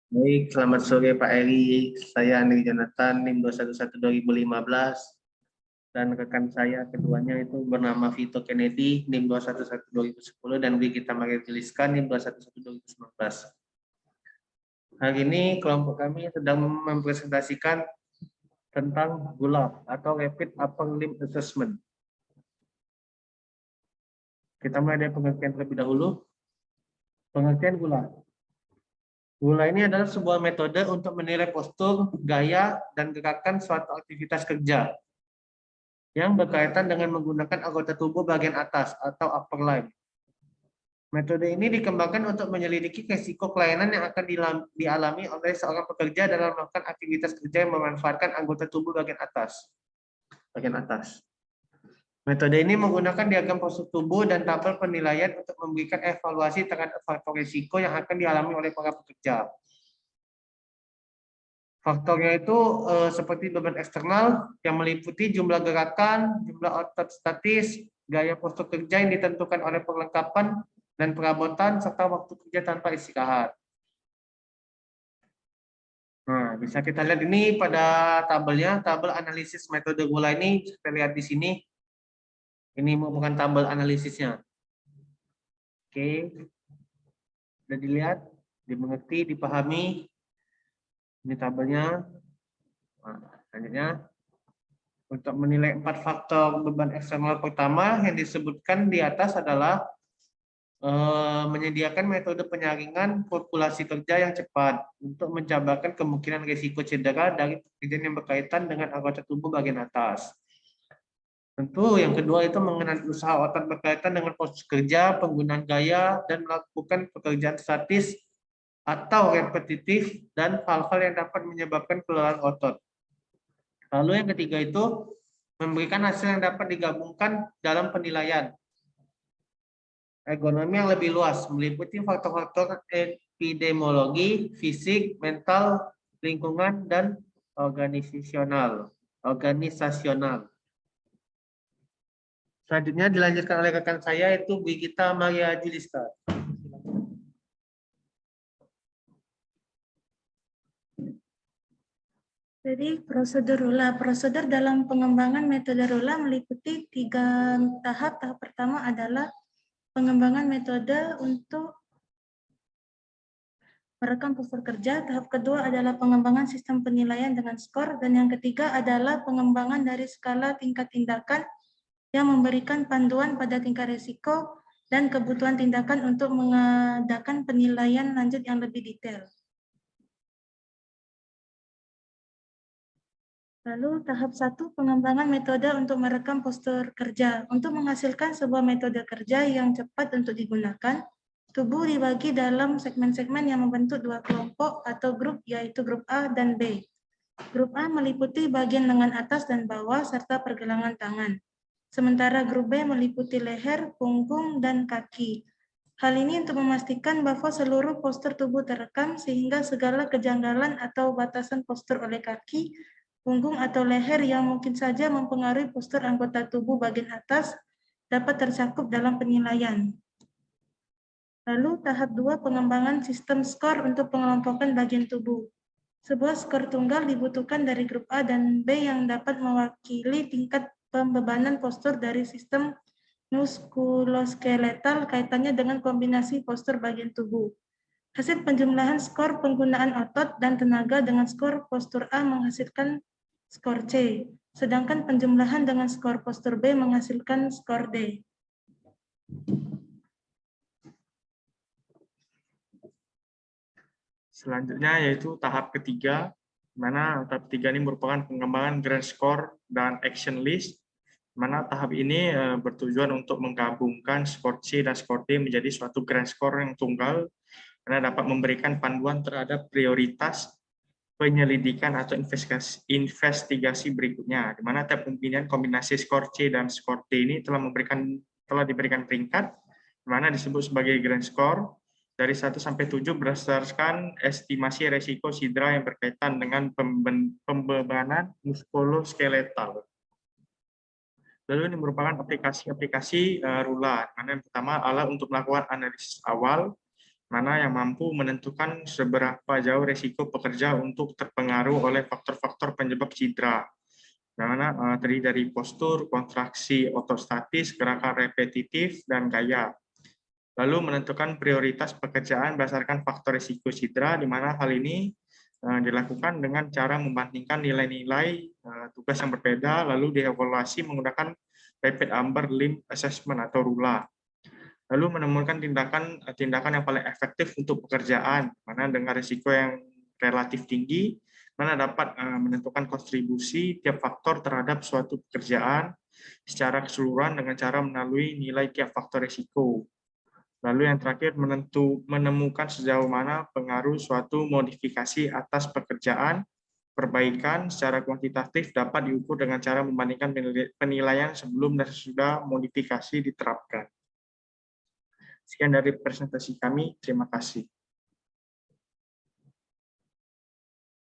Baik, selamat sore Pak Eri. Saya Andri Jonathan, NIM 211-2015. Dan rekan saya keduanya itu bernama Vito Kennedy, NIM 211-2010, dan Brigita Maria Juliska, NIM 211-2019. Hari ini kelompok kami sedang mempresentasikan tentang GULAP atau Rapid Upper Limb Assessment. Kita mulai dari pengertian terlebih dahulu. Pengertian GULAP. GULA ini adalah sebuah metode untuk menilai postur, gaya, dan gerakan suatu aktivitas kerja yang berkaitan dengan menggunakan anggota tubuh bagian atas atau upper limb. Metode ini dikembangkan untuk menyelidiki risiko kelainan yang akan dialami oleh seorang pekerja dalam melakukan aktivitas kerja yang memanfaatkan anggota tubuh bagian atas. Metode ini menggunakan diagram postur tubuh dan tabel penilaian untuk memberikan evaluasi terhadap faktor risiko yang akan dialami oleh para pekerja. Faktornya itu seperti beban eksternal yang meliputi jumlah gerakan, jumlah otot statis, gaya postur kerja yang ditentukan oleh perlengkapan dan perabotan, serta waktu kerja tanpa istirahat. Nah, bisa kita lihat ini pada tabelnya, tabel analisis metode GULA ini kita lihat di sini. Ini merupakan tabel analisisnya. Oke, sudah dilihat, dimengerti, dipahami. Ini tabelnya. Nah, selanjutnya, untuk menilai 4 faktor beban eksternal pertama yang disebutkan di atas adalah menyediakan metode penyaringan populasi kerja yang cepat untuk menjabarkan kemungkinan risiko cedera dari pekerjaan yang berkaitan dengan anggota tubuh bagian atas. Tentu yang kedua itu mengenai usaha otot berkaitan dengan postur kerja, penggunaan gaya, dan melakukan pekerjaan statis atau repetitif dan hal-hal yang dapat menyebabkan kelelahan otot. Lalu yang ketiga itu memberikan hasil yang dapat digabungkan dalam penilaian. Ergonomi yang lebih luas meliputi faktor-faktor epidemiologi, fisik, mental, lingkungan, dan organisasional. Selanjutnya dilanjutkan oleh rekan saya yaitu Brigita Maria Juliska. Jadi prosedur dalam pengembangan metode RULA meliputi 3 tahap. Tahap pertama adalah pengembangan metode untuk merekam postur kerja. Tahap kedua adalah pengembangan sistem penilaian dengan skor. Dan yang ketiga adalah pengembangan dari skala tingkat tindakan yang memberikan panduan pada tingkat risiko dan kebutuhan tindakan untuk mengadakan penilaian lanjut yang lebih detail. Lalu tahap 1, pengembangan metode untuk merekam postur kerja. Untuk menghasilkan sebuah metode kerja yang cepat untuk digunakan, tubuh dibagi dalam segmen-segmen yang membentuk 2 kelompok atau grup, yaitu grup A dan B. Grup A meliputi bagian lengan atas dan bawah serta pergelangan tangan. Sementara grup B meliputi leher, punggung, dan kaki. Hal ini untuk memastikan bahwa seluruh postur tubuh terekam sehingga segala kejanggalan atau batasan postur oleh kaki, punggung, atau leher yang mungkin saja mempengaruhi postur anggota tubuh bagian atas dapat tercakup dalam penilaian. Lalu tahap 2, pengembangan sistem skor untuk pengelompokan bagian tubuh. Sebuah skor tunggal dibutuhkan dari grup A dan B yang dapat mewakili tingkat pembebanan postur dari sistem muskuloskeletal kaitannya dengan kombinasi postur bagian tubuh. Hasil penjumlahan skor penggunaan otot dan tenaga dengan skor postur A menghasilkan skor C, sedangkan penjumlahan dengan skor postur B menghasilkan skor D. Selanjutnya yaitu tahap ketiga, di mana tahap ketiga ini merupakan pengembangan grand score dan action list, di mana tahap ini bertujuan untuk menggabungkan skor C dan skor D menjadi suatu grand score yang tunggal, karena dapat memberikan panduan terhadap prioritas penyelidikan atau investigasi berikutnya, di mana tahap pembinaan kombinasi skor C dan skor D ini telah diberikan peringkat, di mana disebut sebagai grand score dari 1 sampai 7 berdasarkan estimasi resiko sidra yang berkaitan dengan pembebanan muskuloskeletal. Lalu ini merupakan aplikasi-aplikasi RULA, karena yang pertama adalah untuk melakukan analisis awal, mana yang mampu menentukan seberapa jauh resiko pekerja untuk terpengaruh oleh faktor-faktor penyebab cedera. Mana terdiri dari postur, kontraksi otostatis, gerakan repetitif, dan gaya. Lalu menentukan prioritas pekerjaan berdasarkan faktor risiko cedera, di mana hal ini dilakukan dengan cara membandingkan nilai-nilai tugas yang berbeda, lalu dievaluasi menggunakan Rapid Amber Limb Assessment atau RULA. Lalu menemukan tindakan yang paling efektif untuk pekerjaan, mana dengan risiko yang relatif tinggi, mana dapat menentukan kontribusi tiap faktor terhadap suatu pekerjaan secara keseluruhan dengan cara melalui nilai tiap faktor risiko. Lalu yang terakhir, menemukan sejauh mana pengaruh suatu modifikasi atas pekerjaan, perbaikan secara kuantitatif dapat diukur dengan cara membandingkan penilaian sebelum dan sesudah modifikasi diterapkan. Sekian dari presentasi kami, terima kasih.